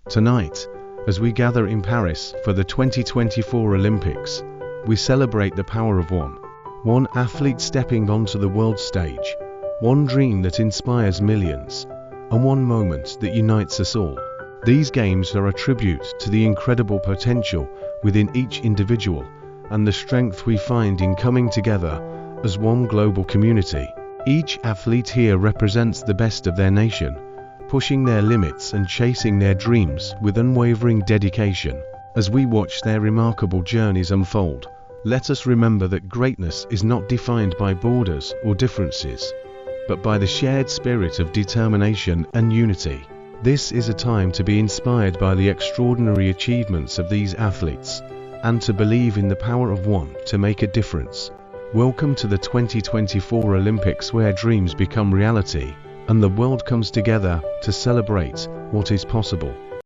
Tonight, as we gather in Paris for the 2024 Olympics, we celebrate the power of one athlete stepping onto the world stage, one dream that inspires millions, and one moment that unites us all. These games are a tribute to the incredible potential within each individual and the strength we find in coming together as one global community. Each athlete here represents the best of their nation, pushing their limits and chasing their dreams with unwavering dedication. As we watch their remarkable journeys unfold, let us remember that greatness is not defined by borders or differences, but by the shared spirit of determination and unity. This is a time to be inspired by the extraordinary achievements of these athletes, and to believe in the power of one to make a difference. Welcome to the 2024 Olympics, where dreams become reality, and the world comes together to celebrate what is possible.